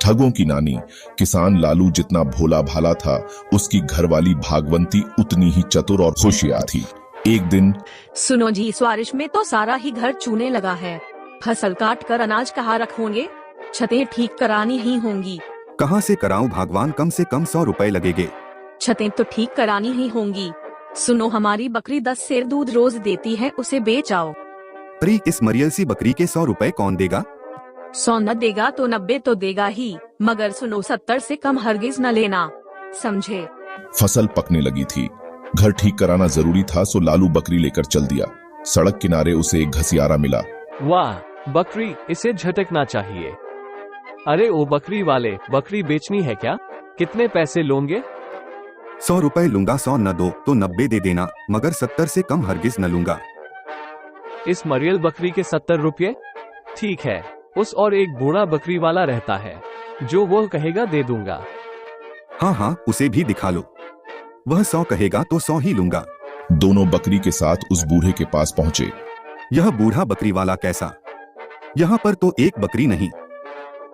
ठगों की नानी किसान लालू जितना भोला भाला था, उसकी घरवाली भागवंती उतनी ही चतुर और होशियार थी। एक दिन, सुनो जी, इस बारिश में तो सारा ही घर चूने लगा है। फसल काट कर अनाज कहाँ रखोगे? छतें ठीक करानी ही होंगी। कहाँ से कराऊं भगवान, कम से कम 100 रुपए लगेंगे। छतें तो ठीक करानी ही होंगी। सुनो, हमारी बकरी 10 सेर दूध रोज देती है, उसे बेच आओ। अरे इस मरियल सी बकरी के 100 रुपए कौन देगा? 100 न देगा तो 90 तो देगा ही, मगर सुनो 70 से कम हरगिज न लेना, समझे? फसल पकने लगी थी, घर ठीक कराना जरूरी था, सो लालू बकरी लेकर चल दिया। सड़क किनारे उसे एक घसियारा मिला। वाह बकरी, इसे झटकना चाहिए। अरे ओ बकरी वाले, बकरी बेचनी है क्या? कितने पैसे लोगे? 100 रुपए लूंगा। 100 न दो तो 90 दे देना, मगर 70 से कम हरगिज न लूंगा। इस मरियल बकरी के 70 रुपये? ठीक है, उस और एक बूढ़ा बकरी वाला रहता है, जो वो कहेगा दे दूंगा। हाँ हाँ, उसे भी दिखा लो। वह 100 कहेगा तो 100 ही लूंगा। दोनों बकरी के साथ उस बूढ़े के पास पहुंचे। यह बूढ़ा बकरी वाला कैसा? यहाँ पर तो एक बकरी नहीं।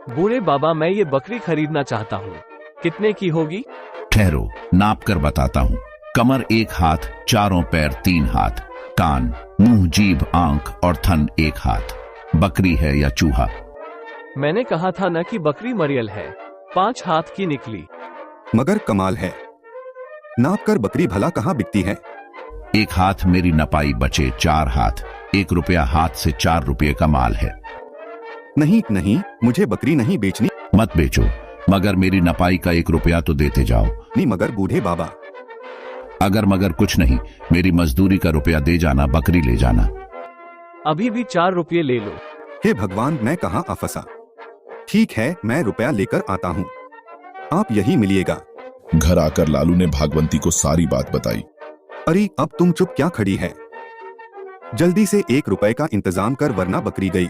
बूढ़े बाबा, मैं ये बकरी खरीदना चाहता हूँ, कितने की होगी? ठहरो, नाप कर बताता हूँ। कमर 1 हाथ, चारों पैर 3 हाथ, कान, मुंह, जीभ, आंख और थन 1 हाथ। बकरी है या चूहा? मैंने कहा था न कि बकरी मरियल है। 5 हाथ की निकली। मगर कमाल है, नाप कर बकरी भला कहाँ बिकती है? 1 हाथ मेरी नपाई, बचे 4 हाथ। 1 रुपया हाथ से 4 रुपये का माल है। नहीं नहीं, मुझे बकरी नहीं बेचनी। मत बेचो, मगर मेरी नपाई का 1 रुपया तो देते जाओ। नहीं मगर बूढ़े बाबा। अगर मगर कुछ नहीं, मेरी मजदूरी का रुपया दे जाना, बकरी ले जाना। अभी भी 4 रुपये ले लो। हे भगवान, मैं कहाँ आ फंसा। ठीक है, मैं रुपया लेकर आता हूँ, आप यही मिलिएगा। घर आकर लालू ने भागवंती को सारी बात बताई। अरे अब तुम चुप क्या खड़ी है? जल्दी से 1 रुपए का इंतजाम कर, वरना बकरी गई।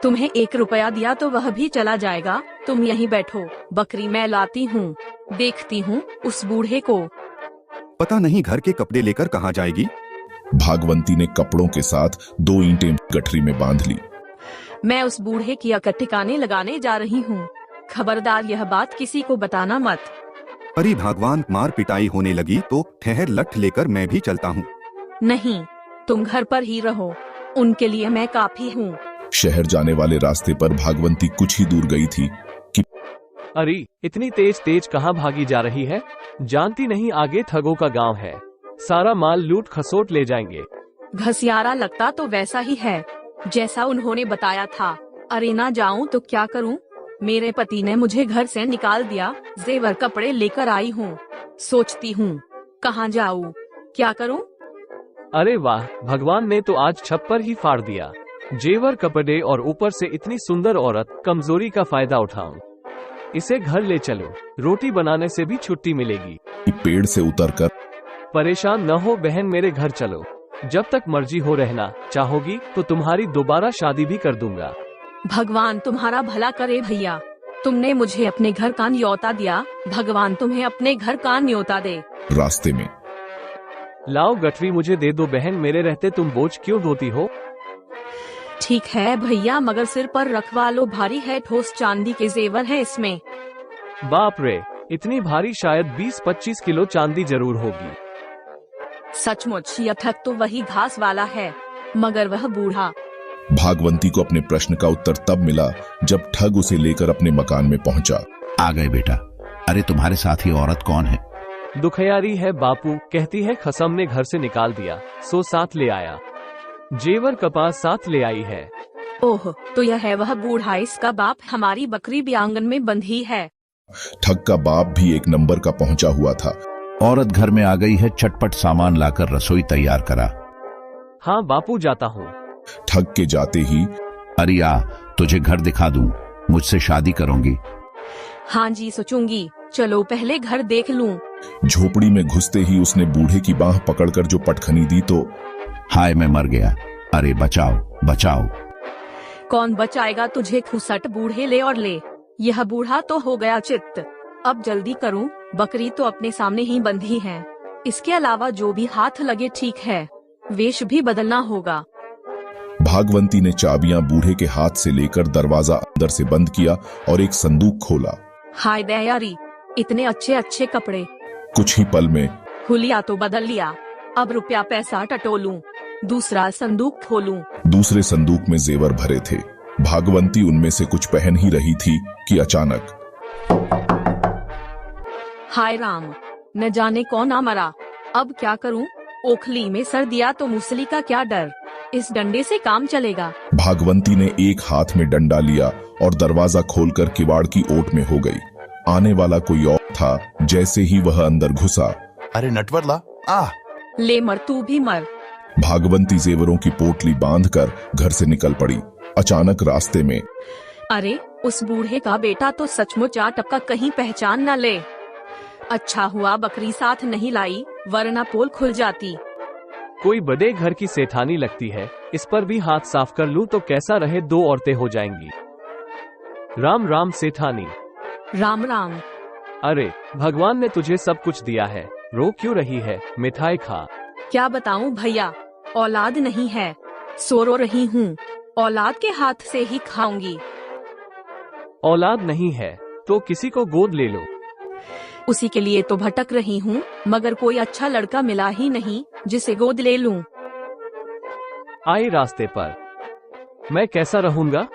तुम्हें 1 रुपया दिया तो वह भी चला जाएगा, तुम यहीं बैठो, बकरी मैं लाती हूँ। देखती हूँ उस बूढ़े को। पता नहीं घर के कपड़े लेकर कहाँ जाएगी। भागवंती ने कपड़ों के साथ 2 ईंटें गठरी में बांध ली। मैं उस बूढ़े की अकड़ ठिकाने लगाने जा रही हूँ, खबरदार यह बात किसी को बताना मत। अरे भगवान, मार पिटाई होने लगी तो ठहर, लठ लेकर मैं भी चलता हूँ। नहीं, तुम घर पर ही रहो, उनके लिए मैं काफी हूँ। शहर जाने वाले रास्ते पर भागवंती कुछ ही दूर गई थी कि अरे इतनी तेज तेज कहाँ भागी जा रही है? जानती नहीं आगे ठगों का गांव है, सारा माल लूट खसोट ले जाएंगे। घसियारा लगता तो वैसा ही है जैसा उन्होंने बताया था। अरे ना जाऊं तो क्या करूं? मेरे पति ने मुझे घर से निकाल दिया, जेवर कपड़े लेकर आई हूँ, सोचती हूँ कहाँ जाऊं, क्या करूं? अरे वाह, भगवान ने तो आज छप्पर ही फाड़ दिया। जेवर कपड़े और ऊपर से इतनी सुंदर औरत, कमजोरी का फायदा उठाऊं। इसे घर ले चलो, रोटी बनाने से भी छुट्टी मिलेगी। पेड़ से उतरकर, परेशान न हो बहन, मेरे घर चलो, जब तक मर्जी हो रहना, चाहोगी तो तुम्हारी दोबारा शादी भी कर दूंगा। भगवान तुम्हारा भला करे भैया, तुमने मुझे अपने घर का न्योता दिया, भगवान तुम्हें अपने घर का न्योता दे। रास्ते में, लाओ गठरी मुझे दे दो बहन, मेरे रहते तुम बोझ क्यों ढोती हो? ठीक है भैया, मगर सिर पर रखवा लो, भारी है, ठोस चांदी के जेवर है इसमें। बाप रे, इतनी भारी? शायद 20-25 किलो चांदी जरूर होगी। सचमुच यह ठग तो वही घास वाला है, मगर वह बूढ़ा। भागवंती को अपने प्रश्न का उत्तर तब मिला जब ठग उसे लेकर अपने मकान में पहुंचा। आ गए बेटा। अरे तुम्हारे साथ ही औरत कौन है? दुखियारी है बापू, कहती है खसम ने घर से निकाल दिया, सो साथ ले आया। जेवर कपास साथ ले आई है। ओह, तो यह है वह बूढ़ा, इसका बाप। हमारी बकरी भी आंगन में बंधी है। ठग का बाप भी 1 नंबर का पहुंचा हुआ था। औरत घर में आ गई है, चटपट सामान लाकर रसोई तैयार करा। हाँ बापू, जाता हूँ। ठग के जाते ही, अरिया, तुझे घर दिखा दूं, मुझसे शादी करोगी? हाँ जी, सोचूंगी, चलो पहले घर देख लूं। झोपड़ी में घुसते ही उसने बूढ़े की बाह पकड़कर जो पटखनी दी तो, हाय मैं मर गया, अरे बचाओ बचाओ। कौन बचाएगा तुझे, खुसट, बूढ़े ले और ले। यह बूढ़ा तो हो गया चित्त, अब जल्दी करूं, बकरी तो अपने सामने ही बंधी है, इसके अलावा जो भी हाथ लगे ठीक है। वेश भी बदलना होगा। भागवंती ने चाबियां बूढ़े के हाथ से लेकर दरवाजा अंदर से बंद किया और एक संदूक खोला। हाय दयारी, इतने अच्छे अच्छे कपड़े। कुछ ही पल में हुलिया तो बदल लिया, अब रुपया पैसा टटोलूं, दूसरा संदूक खोलूं। दूसरे संदूक में जेवर भरे थे। भागवंती उनमें से कुछ पहन ही रही थी कि अचानक हाय राम, न जाने कौन आ मरा, अब क्या करूं? ओखली में सर दिया तो मूसली का क्या डर, इस डंडे से काम चलेगा। भागवंती ने एक हाथ में डंडा लिया और दरवाजा खोलकर किवाड़ की ओट में हो गई। आने वाला कोई और था। जैसे ही वह अंदर घुसा, अरे नटवरला, आ ले मर, तू भी मर। भागवंती जेवरों की पोटली बांधकर घर से निकल पड़ी। अचानक रास्ते में अरे उस बूढ़े का बेटा तो सचमुच आटपका, कहीं पहचान न ले। अच्छा हुआ बकरी साथ नहीं लाई, वरना पोल खुल जाती। कोई बड़े घर की सेठानी लगती है, इस पर भी हाथ साफ कर लूं तो कैसा रहे, दो औरतें हो जाएंगी। राम राम सेठानी। राम राम। अरे भगवान ने तुझे सब कुछ दिया है, रो क्यों रही है, मिठाई खा। क्या बताऊं भैया, औलाद नहीं है, सो रो रही हूँ। औलाद के हाथ से ही खाऊंगी। औलाद नहीं है तो किसी को गोद ले लो। उसी के लिए तो भटक रही हूँ, मगर कोई अच्छा लड़का मिला ही नहीं जिसे गोद ले लूं। आए रास्ते पर मैं कैसा रहूंगा?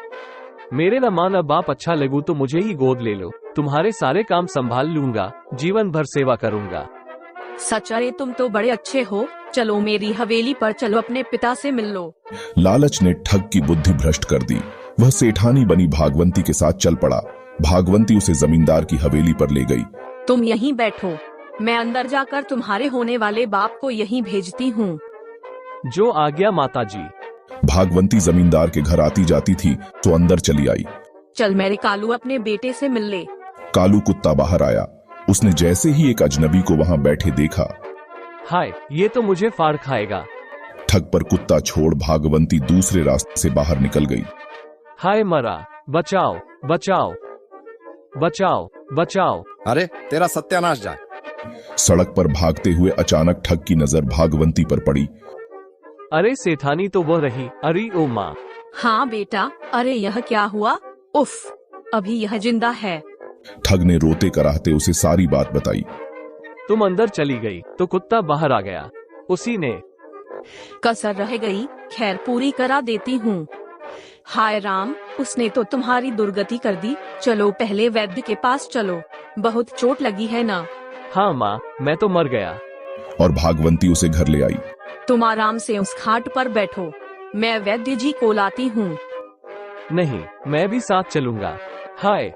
मेरे न माँ न बाप अच्छा लगू तो मुझे ही गोद ले लो, तुम्हारे सारे काम संभाल लूंगा, जीवन भर सेवा करूंगा। सच? अरे तुम तो बड़े अच्छे हो, चलो मेरी हवेली पर चलो, अपने पिता से मिल लो। लालच ने ठग की बुद्धि भ्रष्ट कर दी। वह सेठानी बनी भागवंती के साथ चल पड़ा। भागवंती उसे जमींदार की हवेली पर ले गई। तुम यहीं बैठो, मैं अंदर जाकर तुम्हारे होने वाले बाप को यहीं भेजती हूँ। जो आज्ञा माताजी। भागवंती जमींदार के घर आती जाती थी तो अंदर चली आई। चल मेरे कालू, अपने बेटे से मिल ले। कालू कुत्ता बाहर आया। उसने जैसे ही एक अजनबी को वहां बैठे देखा, हाय, ये तो मुझे फाड़ खाएगा। ठग पर कुत्ता छोड़ भागवंती दूसरे रास्ते से बाहर निकल गई। हाय मरा, बचाओ बचाओ बचाओ बचाओ। अरे तेरा सत्यानाश जाए। सड़क पर भागते हुए अचानक ठग की नजर भागवंती पर पड़ी। अरे सेठानी तो वो रही। अरे ओ माँ। हाँ बेटा, अरे यह क्या हुआ? उफ, अभी यह जिंदा है। ठग ने रोते कराहते उसे सारी बात बताई। तुम अंदर चली गई तो कुत्ता बाहर आ गया, उसी ने कसर रह गई, खैर पूरी करा देती हूँ। हाय राम, उसने तो तुम्हारी दुर्गति कर दी। चलो पहले वैद्य के पास चलो, बहुत चोट लगी है ना? हाँ माँ, मैं तो मर गया। और भागवंती उसे घर ले आई। तुम आराम से उस खाट पर बैठो, मैं वैद्य जी को लाती हूँ। नहीं, मैं भी साथ चलूंगा। हाय।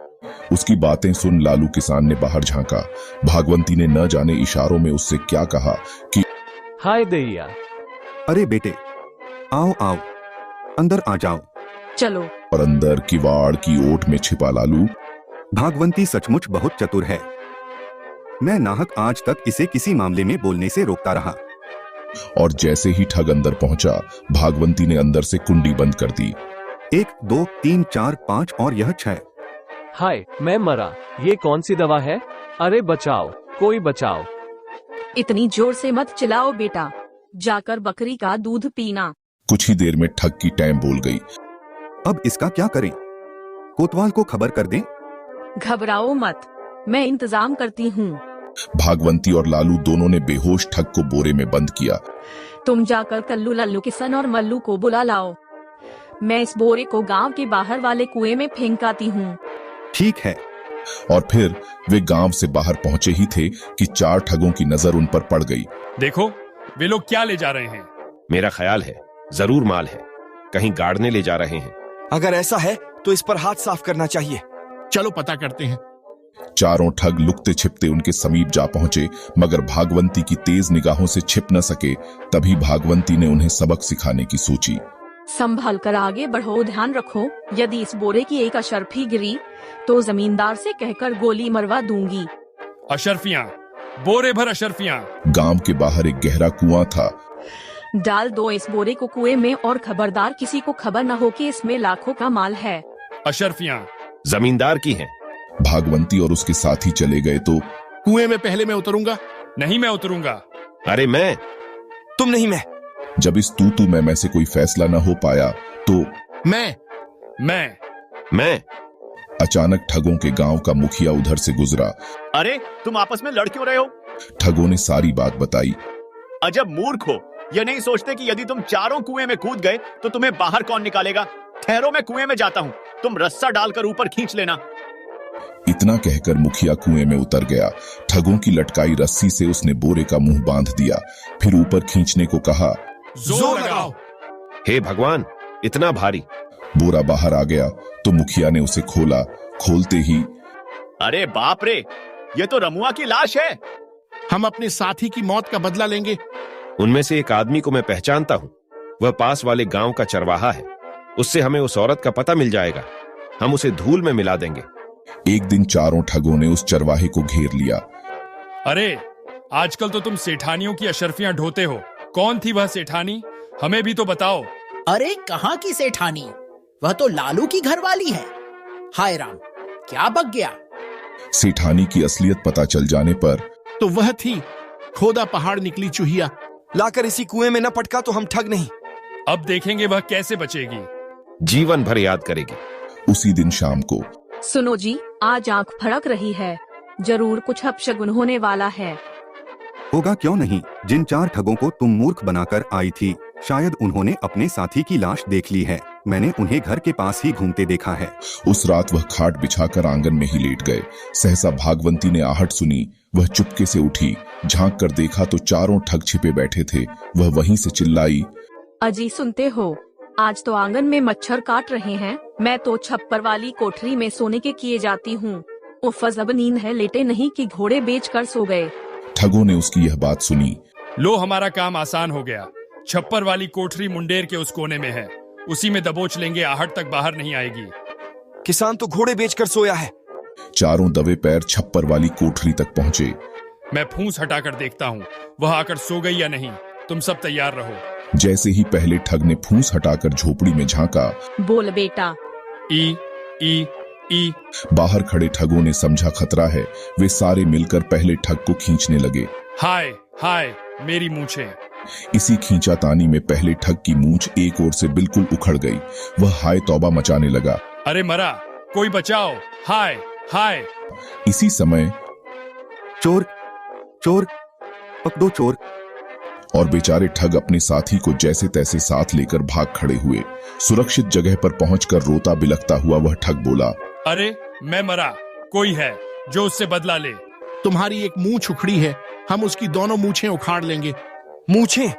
उसकी बातें सुन लालू किसान ने बाहर झांका। भागवंती ने न जाने इशारों में उससे क्या कहा कि हाय दैया। अरे बेटे, आओ आओ, अंदर आ जाओ। चलो। और अंदर किवाड़ की ओट में छिपा लालू। भागवंती सचमुच बहुत चतुर है। मैं नाहक आज तक इसे किसी मामले में बोलने से रोकता रहा। और जैसे ही ठग अंदर पहुंचा, भागवंती ने अंदर से कुंडी बंद कर दी। 1 2 3 4 5 और यह 6। हाय, मैं मरा। ये कौन सी दवा है? अरे बचाओ, कोई बचाओ। इतनी जोर से मत चिल्लाओ बेटा, जाकर बकरी का दूध पीना। कुछ ही देर में ठग की टैम बोल गई। अब इसका क्या करें? कोतवाल को खबर कर दें? घबराओ मत, मैं इंतजाम करती हूँ। भागवंती और लालू दोनों ने बेहोश ठग को बोरे में बंद किया। तुम जाकर कल्लू, लल्लू, किसन और मल्लू को बुला लाओ। मैं इस बोरे को गांव के बाहर वाले कुएं में फेंकाती हूँ। ठीक है। और फिर वे गांव से बाहर पहुंचे ही थे कि 4 ठगों की नजर उन पर पड़ गई। देखो, वे लोग क्या ले जा रहे हैं। मेरा ख्याल है जरूर माल है, कहीं गाड़ने ले जा रहे हैं। अगर ऐसा है तो इस पर हाथ साफ करना चाहिए। चलो पता करते हैं। चारों ठग लुकते छिपते उनके समीप जा पहुंचे, मगर भागवंती की तेज निगाहों से छिप न सके। तभी भागवंती ने उन्हें सबक सिखाने की सोची। संभल कर आगे बढ़ो, ध्यान रखो, यदि इस बोरे की एक अशर्फी गिरी तो जमींदार से कहकर गोली मरवा दूंगी। अशर्फियाँ, बोरे भर अशर्फियाँ। गांव के बाहर एक गहरा कुआं था। डाल दो इस बोरे को कुएं में, और खबरदार किसी को खबर न हो कि इसमें लाखों का माल है। अशर्फियाँ जमींदार की हैं। भागवंती और उसके साथी चले गए तो कुएं में पहले मैं उतरूंगा। नहीं, मैं उतरूंगा। अरे मैं। तुम नहीं, मैं। जब इस तू मैं से कोई फैसला न हो पाया तो मैं अचानक ठगों के गांव का मुखिया उधर से गुजरा। अरे तुम आपस में लड़ क्यों रहे हो? ठगों ने सारी बात बताई। अजब मूर्ख हो, ये नहीं सोचते कि यदि तुम चारों कुएं में कूद गए तो तुम्हें बाहर कौन निकालेगा? ठहरो, मैं कुएं में जाता हूं, तुम रस्सा डालकर ऊपर खींच लेना। इतना कहकर मुखिया कुएं में उतर गया। ठगों की लटकाई रस्सी से उसने बोरे का मुंह बांध दिया, फिर ऊपर खींचने को कहा। जोर लगाओ। हे भगवान, इतना भारी। बोरा बाहर आ गया तो मुखिया ने उसे खोला। खोलते ही अरे बाप रे, ये तो रमुआ की लाश है। हम अपने साथी की मौत का बदला लेंगे। उनमें से एक आदमी को मैं पहचानता हूं, वह पास वाले गांव का चरवाहा है। उससे हमें उस औरत का पता मिल जाएगा, हम उसे धूल में मिला देंगे। एक दिन चारों ठगों ने उस चरवाहे को घेर लिया। अरे आजकल तो तुम सेठानियों की अशर्फियां ढोते हो। कौन थी वह सेठानी, हमें भी तो बताओ। अरे कहाँ की सेठानी, वह तो लालू की घरवाली है। हाय राम, क्या बक गया। सेठानी की असलियत पता चल जाने पर तो वह थी खोदा पहाड़ निकली चूहिया। लाकर इसी कुएं में न पटका तो हम ठग नहीं। अब देखेंगे वह कैसे बचेगी। जीवन भर याद करेगी। उसी दिन शाम को सुनो जी, आज आंख फड़क रही है, जरूर कुछ अपशगुन होने वाला है। होगा क्यों नहीं, जिन 4 ठगों को तुम मूर्ख बनाकर आई थी, शायद उन्होंने अपने साथी की लाश देख ली है। मैंने उन्हें घर के पास ही घूमते देखा है। उस रात वह खाट बिछाकर आंगन में ही लेट गए। सहसा भागवंती ने आहट सुनी। वह चुपके से उठी, झांक कर देखा तो चारों ठग छिपे बैठे थे। वह वहीं से चिल्लाई। अजी सुनते हो, आज तो आंगन में मच्छर काट रहे हैं। मैं तो छप्पर वाली कोठरी में सोने के किए जाती हूँ। उफ, अब नींद है, लेटे नहीं कि घोड़े बेच कर सो गए। ठगों ने उसकी यह बात सुनी। लो, हमारा काम आसान हो गया। छप्पर वाली कोठरी मुंडेर के उस कोने में है, उसी में दबोच लेंगे, आहट तक बाहर नहीं आएगी। किसान तो घोड़े बेचकर सोया है। चारों दबे पैर छप्पर वाली कोठरी तक पहुँचे। मैं फूंस हटाकर देखता हूँ वह आकर सो गई या नहीं। तुम सब तैयार रहो। जैसे ही पहले ठग ने फूंस हटाकर झोपड़ी में झांका, बोल बेटा। ई ई ई। बाहर खड़े ठगों ने समझा खतरा है। वे सारे मिलकर पहले ठग को खींचने लगे। हाय हाय, मेरी मूंछें। इसी खींचातानी में पहले ठग की मूंछ एक ओर से बिल्कुल उखड़ गई। वह हाय तौबा मचाने लगा। अरे मरा, कोई बचाओ, हाय हाय। इसी समय चोर चोर, पकड़ो चोर। और बेचारे ठग अपने साथी को जैसे तैसे साथ लेकर भाग खड़े हुए। सुरक्षित जगह पर पहुंचकर रोता बिलखता हुआ वह ठग बोला। अरे मैं मरा, कोई है जो उससे बदला ले। तुम्हारी एक मूंछ उखड़ी है, हम उसकी दोनों मूंछें उखाड़ लेंगे। मूंछें?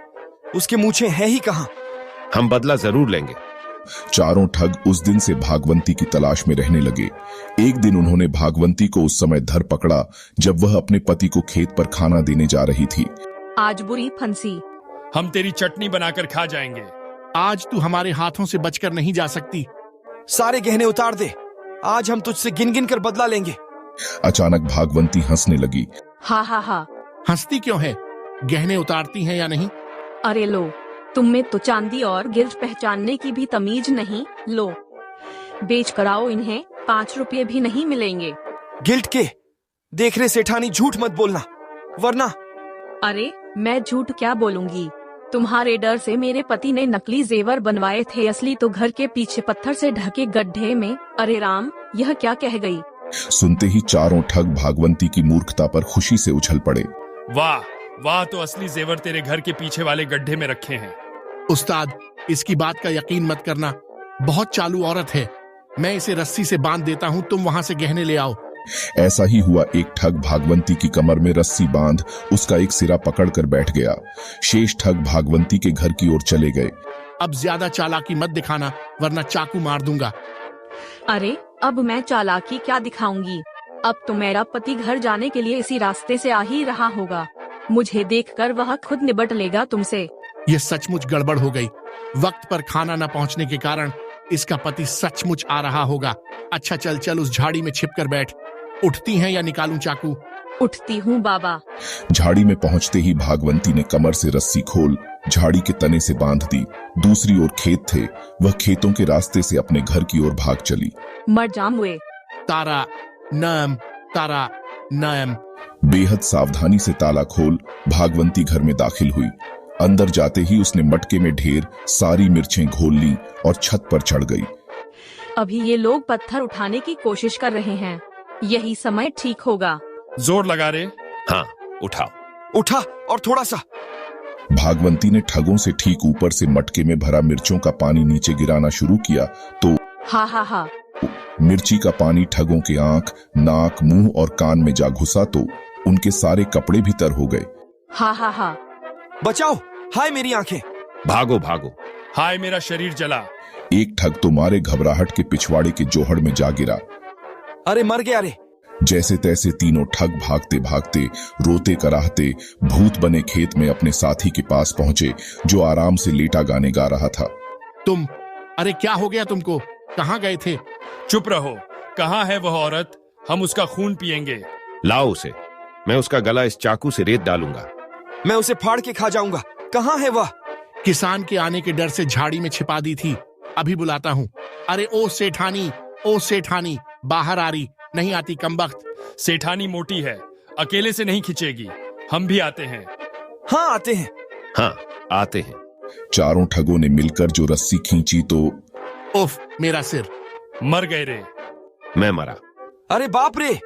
उसके मूंछें है ही कहां? हम बदला जरूर लेंगे। चारों ठग उस दिन से भागवंती की तलाश में रहने लगे। एक दिन उन्होंने भागवंती को उस समय धर पकड़ा जब वह अपने पति को खेत पर खाना देने जा रही थी। आज बुरी फंसी। हम तेरी चटनी बनाकर खा जाएंगे। आज तू हमारे हाथों से बचकर नहीं जा सकती। सारे गहने उतार दे, आज हम तुझसे गिन गिन कर बदला लेंगे। अचानक भागवंती हंसने लगी। हा हा हा। हंसती क्यों है? गहने उतारती हैं या नहीं? अरे लो, तुम में तो चांदी और गिल्ट पहचानने की भी तमीज नहीं। लो, बेच कर आओ इन्हें, 5 रुपये भी नहीं मिलेंगे। गिल्ट के? देख रहे सेठानी, झूठ मत बोलना वरना। अरे मैं झूठ क्या बोलूंगी, तुम्हारे डर से मेरे पति ने नकली जेवर बनवाए थे, असली तो घर के पीछे पत्थर से ढके गड्ढे में। अरे राम, यह क्या कह गई। सुनते ही चारों ठग भागवंती की मूर्खता पर खुशी से उछल पड़े। वाह वाह, तो असली जेवर तेरे घर के पीछे वाले गड्ढे में रखे हैं। उस्ताद, इसकी बात का यकीन मत करना, बहुत चालू औरत है। मैं इसे रस्सी से बांध देता हूँ, तुम वहाँ से गहने ले आओ। ऐसा ही हुआ। एक ठग भागवंती की कमर में रस्सी बांध उसका एक सिरा पकड़कर बैठ गया। शेष ठग भागवंती के घर की ओर चले गए। अब ज्यादा चालाकी मत दिखाना, वरना चाकू मार दूंगा। अरे अब मैं चालाकी क्या दिखाऊंगी, अब तो मेरा पति घर जाने के लिए इसी रास्ते से आ ही रहा होगा। मुझे देखकर वह खुद निबट लेगा तुमसे। यह सचमुच गड़बड़ हो गई। वक्त पर खाना न पहुंचने के कारण इसका पति सचमुच आ रहा होगा। अच्छा चल चल, उस झाड़ी में छिपकर बैठ। उठती हैं या निकालूं चाकू? उठती हूँ बाबा। झाड़ी में पहुंचते ही भागवंती ने कमर से रस्सी खोल झाड़ी के तने से बांध दी। दूसरी ओर खेत थे, वह खेतों के रास्ते से अपने घर की ओर भाग चली। मर जाम हुए। तारा नाम, तारा नाम। बेहद सावधानी से ताला खोल भागवंती घर में दाखिल हुई। अंदर जाते ही उसने मटके में ढेर सारी मिर्चें घोल ली और छत पर चढ़ गई। अभी ये लोग पत्थर उठाने की कोशिश कर रहे हैं, यही समय ठीक होगा। जोर लगा रे। हाँ, उठाओ। उठा और थोड़ा सा। भागवंती ने ठगों से ठीक ऊपर से मटके में भरा मिर्चों का पानी नीचे गिराना शुरू किया तो हा हा हा। मिर्ची का पानी ठगों के आंख, नाक, मुंह और कान में जा घुसा तो उनके सारे कपड़े भी तर हो गए। हा हा हा। बचाओ, हाय मेरी आंखें। भागो भागो। हाय मेरा शरीर जला। एक ठग तो मारे घबराहट के पिछवाड़े के जोहड़ में जा गिरा। अरे मर गया रे। जैसे तैसे तीनों ठग भागते भागते, रोते कराहते भूत बने खेत में अपने साथी के पास पहुंचे, जो आराम से लेटा गाने गा रहा था। तुम, अरे क्या हो गया तुमको? कहाँ गए थे? चुप रहो। कहाँ है वह औरत? हम उसका खून पिएंगे। लाओ उसे। मैं उसका गला इस चाकू से रेत डालूंगा। मैं उसे फाड़ के खा जाऊंगा। कहाँ है वह? किसान के आने के डर से झाड़ी में छिपा दी थी, अभी बुलाता हूँ। अरे ओ सेठानी, ओ सेठानी, बाहर आ रही, नहीं आती कमबख्त। सेठानी मोटी है, अकेले से नहीं खिंचेगी, हम भी आते हैं। हाँ आते हैं। हाँ आते हैं। चारों ठगों ने मिलकर जो रस्सी खींची तो उफ, मेरा सिर। मर गए रे। मैं मरा। अरे बाप रे।